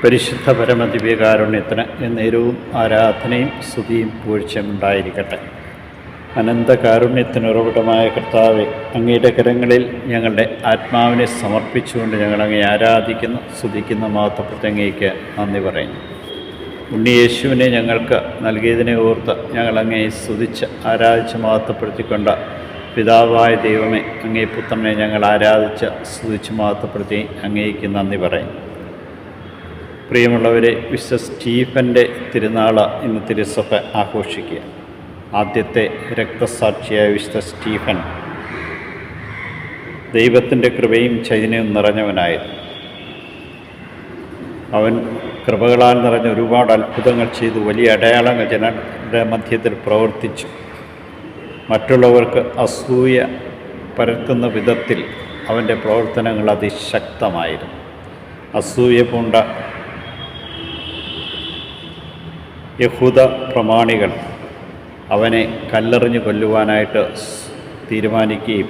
പരിശുദ്ധ പരമദിവ്യകാരുണ്യത്തിന് എന്നേരവും ആരാധനയും സ്തുതിയും പുകഴ്ചയും ഉണ്ടായിരിക്കട്ടെ. അനന്തകാരുണ്യത്തിനുറവിടമായ കർത്താവെ, അങ്ങയുടെ കരങ്ങളിൽ ഞങ്ങളുടെ ആത്മാവിനെ സമർപ്പിച്ചുകൊണ്ട് ഞങ്ങളങ്ങയെ ആരാധിക്കുന്നു, സ്തുതിക്കുന്ന മഹത്വപ്പെടുത്തി അങ്ങേക്ക് നന്ദി പറയുന്നു. ഉണ്ണിയേശുവിനെ ഞങ്ങൾക്ക് നൽകിയതിനെ ഓർത്ത് ഞങ്ങളങ്ങയെ സ്തുതിച്ച് ആരാധിച്ച് മഹത്വപ്പെടുത്തിക്കൊണ്ട് പിതാവായ ദൈവമേ, അങ്ങേ പുത്രനെ ഞങ്ങൾ ആരാധിച്ച് സ്തുതിച്ച് മഹത്വപ്പെടുത്തി അങ്ങേക്ക് നന്ദി പറയുന്നു. പ്രിയമുള്ളവരെ, വിശുദ്ധ സ്റ്റീഫൻ്റെ തിരുനാൾ ഇന്ന് തിരുസഭ ആഘോഷിക്കുക. ആദ്യത്തെ രക്തസാക്ഷിയായ വിശുദ്ധ സ്റ്റീഫൻ ദൈവത്തിൻ്റെ കൃപയും ചൈതന്യവും നിറഞ്ഞവനായിരുന്നു. അവൻ കൃപകളാൽ നിറഞ്ഞ ഒരുപാട് അത്ഭുതങ്ങൾ ചെയ്തു, വലിയ അടയാളങ്ങൾ ജനങ്ങളുടെ മധ്യത്തിൽ പ്രവർത്തിച്ചു. മറ്റുള്ളവർക്ക് അസൂയ പരത്തുന്ന വിധത്തിൽ അവൻ്റെ പ്രവർത്തനങ്ങൾ അതിശക്തമായിരുന്നു. അസൂയ പൂണ്ട യഹൂദ പ്രമാണികൾ അവനെ കല്ലെറിഞ്ഞ് കൊല്ലുവാനായിട്ട് തീരുമാനിക്കുകയും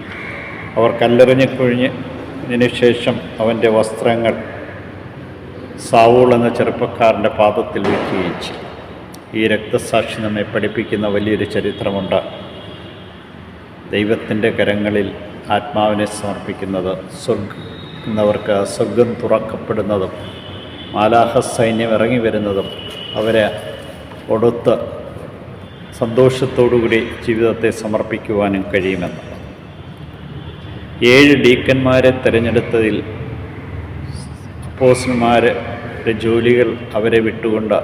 അവർ കല്ലെറിഞ്ഞ് കൊഴിഞ്ഞതിന് ശേഷം അവൻ്റെ വസ്ത്രങ്ങൾ സാവൂൾ എന്ന ചെറുപ്പക്കാരൻ്റെ പാദത്തിൽ വയ്ക്കുകയും ചെയ്തു. ഈ രക്തസാക്ഷി നമ്മെ പഠിപ്പിക്കുന്ന വലിയൊരു ചരിത്രമുണ്ട്. ദൈവത്തിൻ്റെ കരങ്ങളിൽ ആത്മാവിനെ സമർപ്പിക്കുന്നത് എന്നവർക്ക് സ്വർഗം തുറക്കപ്പെടുന്നതും മാലാഖ സൈന്യം ഇറങ്ങി വരുന്നതും അവരെ ഒടുത്ത് സന്തോഷത്തോടുകൂടി ജീവിതത്തെ സമർപ്പിക്കുവാനും കഴിയുമെന്ന്. 7 ഡീക്കന്മാരെ തിരഞ്ഞെടുത്തതിൽ അപ്പോസ്തലന്മാരുടെ ജോലികൾ അവരെ വിട്ടുകൊണ്ട്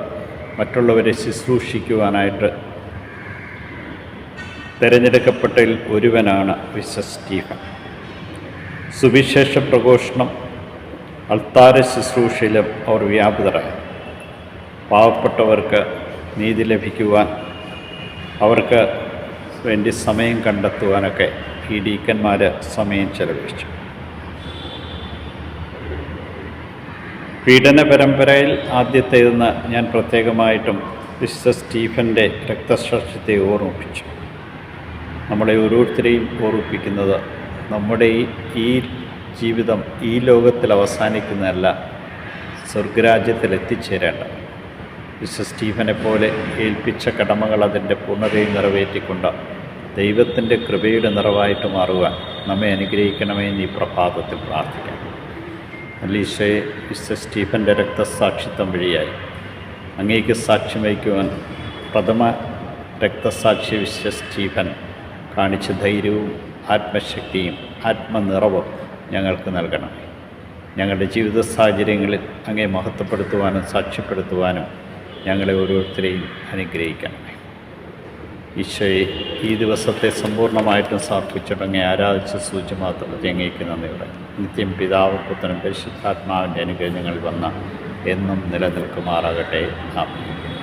മറ്റുള്ളവരെ ശുശ്രൂഷിക്കുവാനായിട്ട് തിരഞ്ഞെടുക്കപ്പെട്ടതിൽ ഒരുവനാണ് വിശുദ്ധ സ്റ്റീഫൻ. സുവിശേഷ പ്രഘോഷണം, അൾത്താര ശുശ്രൂഷയിലും അവർ വ്യാപൃതരായി. പാവപ്പെട്ടവർക്ക് നീതി ലഭിക്കുവാൻ, അവർക്ക് വേണ്ടി സമയം കണ്ടെത്തുവാനൊക്കെ ഈ ഡീക്കന്മാർ സമയം ചെലവഴിച്ചു. പീഡന പരമ്പരയിൽ ആദ്യത്തേതെന്ന് ഞാൻ പ്രത്യേകമായിട്ടും വിശുദ്ധ സ്റ്റീഫൻ്റെ രക്തസാക്ഷ്യത്തെ ഓർമ്മിപ്പിച്ചു. നമ്മളെ ഓരോരുത്തരെയും ഓർമ്മിപ്പിക്കുന്നത് നമ്മുടെ ഈ ജീവിതം ഈ ലോകത്തിൽ അവസാനിക്കുന്നതല്ല, സ്വർഗരാജ്യത്തിൽ എത്തിച്ചേരേണ്ടത്. വിശുദ്ധ സ്റ്റീഫനെ പോലെ ഏൽപ്പിച്ച കടമകൾ അതിൻ്റെ പൂർണ്ണതയിൽ നിറവേറ്റിക്കൊണ്ട് ദൈവത്തിൻ്റെ കൃപയുടെ നിറവായിട്ട് മാറുവാൻ നമ്മെ അനുഗ്രഹിക്കണമേ എന്ന് ഈ പ്രഭാതത്തിൽ പ്രാർത്ഥിക്കാം. ഈശോയെ, വിശുദ്ധ സ്റ്റീഫൻ്റെ രക്തസാക്ഷിത്വം വഴിയായി അങ്ങേക്ക് സാക്ഷ്യം വഹിക്കുവാൻ പ്രഥമ രക്തസാക്ഷി വിശുദ്ധ സ്റ്റീഫൻ കാണിച്ച ധൈര്യവും ആത്മശക്തിയും ആത്മനിറവും ഞങ്ങൾക്ക് നൽകണം. ഞങ്ങളുടെ ജീവിത സാഹചര്യങ്ങളിൽ അങ്ങേ മഹത്വപ്പെടുത്തുവാനും സാക്ഷ്യപ്പെടുത്തുവാനും ഞങ്ങളെ ഓരോരുത്തരെയും അനുഗ്രഹിക്കണമേ. ഈശോയെ, ഈ ദിവസത്തെ സമ്പൂർണ്ണമായിട്ടും സമർപ്പിച്ചിട്ടങ്ങേ ആരാധിച്ച് സൂചി മാത്രപ്പെടുത്തി അങ്ങേക്ക് നന്ദിയോടെ നിത്യം പിതാവും പുത്രനും പരിശുദ്ധാത്മാവിൻ്റെ അനുഗ്രഹങ്ങൾ വന്ന എന്നും നിലനിൽക്കുമാറാകട്ടെ. ആമേൻ.